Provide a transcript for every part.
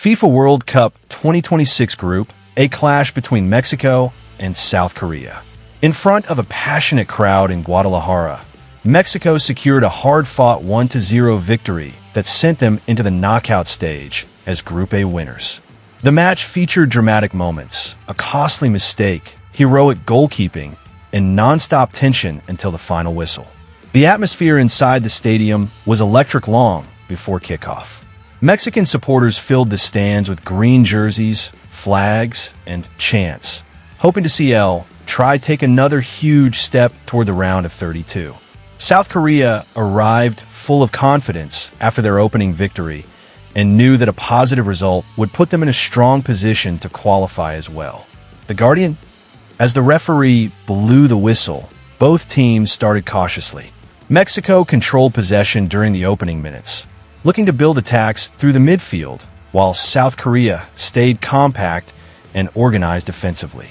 FIFA World Cup 2026 group, a clash between Mexico and South Korea. In front of a passionate crowd in Guadalajara, Mexico secured a hard-fought 1-0 victory that sent them into the knockout stage as Group A winners. The match featured dramatic moments, a costly mistake, heroic goalkeeping, and non-stop tension until the final whistle. The atmosphere inside the stadium was electric long before kickoff. Mexican supporters filled the stands with green jerseys, flags, and chants, hoping to see El try take another huge step toward the round of 32. South Korea arrived full of confidence after their opening victory and knew that a positive result would put them in a strong position to qualify as well. The Guardian? As the referee blew the whistle, both teams started cautiously. Mexico controlled possession during the opening minutes, looking to build attacks through the midfield, while South Korea stayed compact and organized defensively.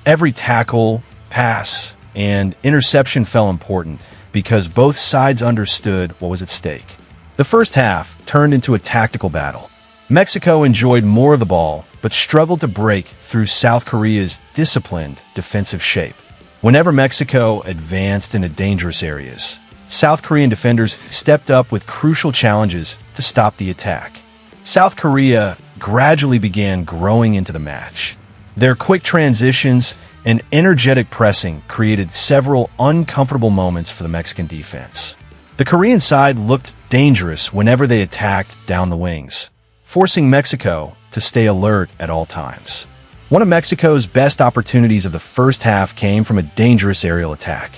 Every tackle, pass, and interception felt important because both sides understood what was at stake. The first half turned into a tactical battle. Mexico enjoyed more of the ball, but struggled to break through South Korea's disciplined defensive shape. Whenever Mexico advanced into dangerous areas, South Korean defenders stepped up with crucial challenges to stop the attack. South Korea gradually began growing into the match. Their quick transitions and energetic pressing created several uncomfortable moments for the Mexican defense. The Korean side looked dangerous whenever they attacked down the wings, forcing Mexico to stay alert at all times. One of Mexico's best opportunities of the first half came from a dangerous aerial attack.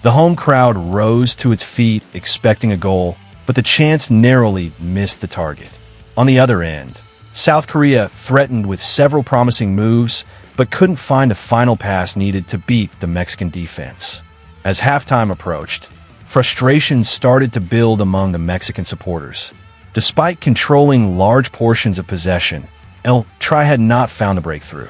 The home crowd rose to its feet expecting a goal, but the chance narrowly missed the target. On the other end, South Korea threatened with several promising moves, but couldn't find the final pass needed to beat the Mexican defense. As halftime approached, frustration started to build among the Mexican supporters. Despite controlling large portions of possession, El Tri had not found the breakthrough.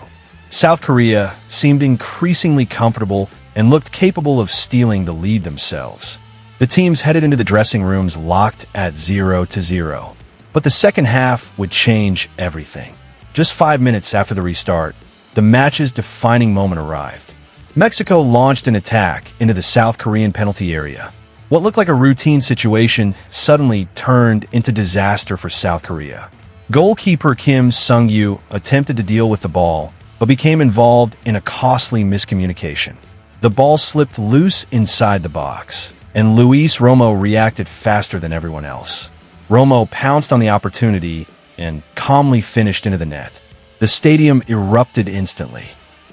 South Korea seemed increasingly comfortable and looked capable of stealing the lead themselves. The teams headed into the dressing rooms locked at 0-0. But the second half would change everything. Just 5 minutes after the restart, the match's defining moment arrived. Mexico launched an attack into the South Korean penalty area. What looked like a routine situation suddenly turned into disaster for South Korea. Goalkeeper Kim Sung-yu attempted to deal with the ball, but became involved in a costly miscommunication. The ball slipped loose inside the box, and Luis Romo reacted faster than everyone else. Romo pounced on the opportunity and calmly finished into the net. The stadium erupted instantly.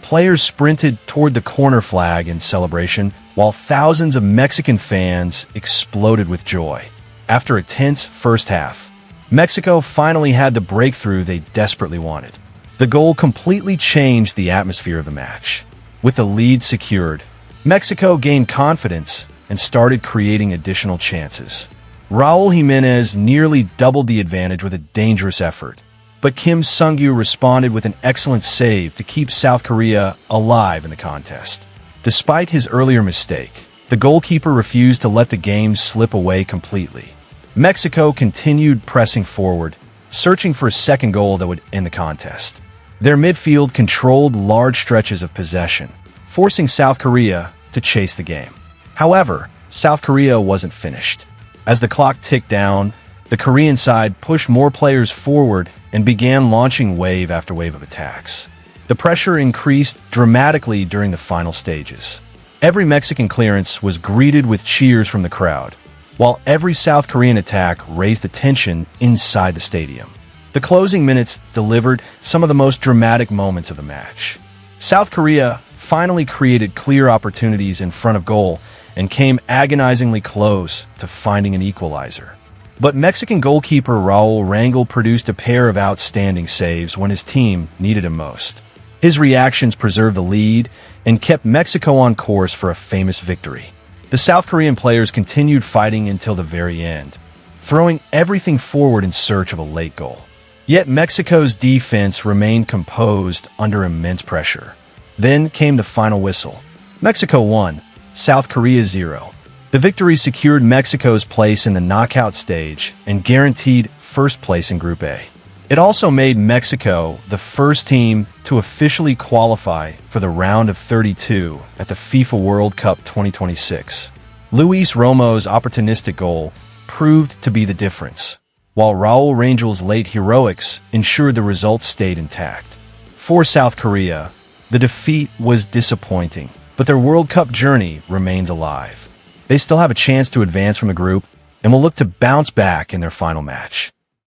Players sprinted toward the corner flag in celebration, while thousands of Mexican fans exploded with joy. After a tense first half, Mexico finally had the breakthrough they desperately wanted. The goal completely changed the atmosphere of the match. With the lead secured, Mexico gained confidence and started creating additional chances. Raul Jimenez nearly doubled the advantage with a dangerous effort, but Kim Sung-yu responded with an excellent save to keep South Korea alive in the contest. Despite his earlier mistake, the goalkeeper refused to let the game slip away completely. Mexico continued pressing forward, searching for a second goal that would end the contest. Their midfield controlled large stretches of possession, forcing South Korea to chase the game. However, South Korea wasn't finished. As the clock ticked down, the Korean side pushed more players forward and began launching wave after wave of attacks. The pressure increased dramatically during the final stages. Every Mexican clearance was greeted with cheers from the crowd, while every South Korean attack raised the tension inside the stadium. The closing minutes delivered some of the most dramatic moments of the match. South Korea finally created clear opportunities in front of goal and came agonizingly close to finding an equalizer. But Mexican goalkeeper Raul Rangel produced a pair of outstanding saves when his team needed him most. His reactions preserved the lead and kept Mexico on course for a famous victory. The South Korean players continued fighting until the very end, throwing everything forward in search of a late goal. Yet Mexico's defense remained composed under immense pressure. Then came the final whistle. Mexico won, South Korea 0. The victory secured Mexico's place in the knockout stage and guaranteed first place in Group A. It also made Mexico the first team to officially qualify for the round of 32 at the FIFA World Cup 2026. Luis Romo's opportunistic goal proved to be the difference, while Raul Rangel's late heroics ensured the results stayed intact. For South Korea, the defeat was disappointing, but their World Cup journey remains alive. They still have a chance to advance from the group and will look to bounce back in their final match.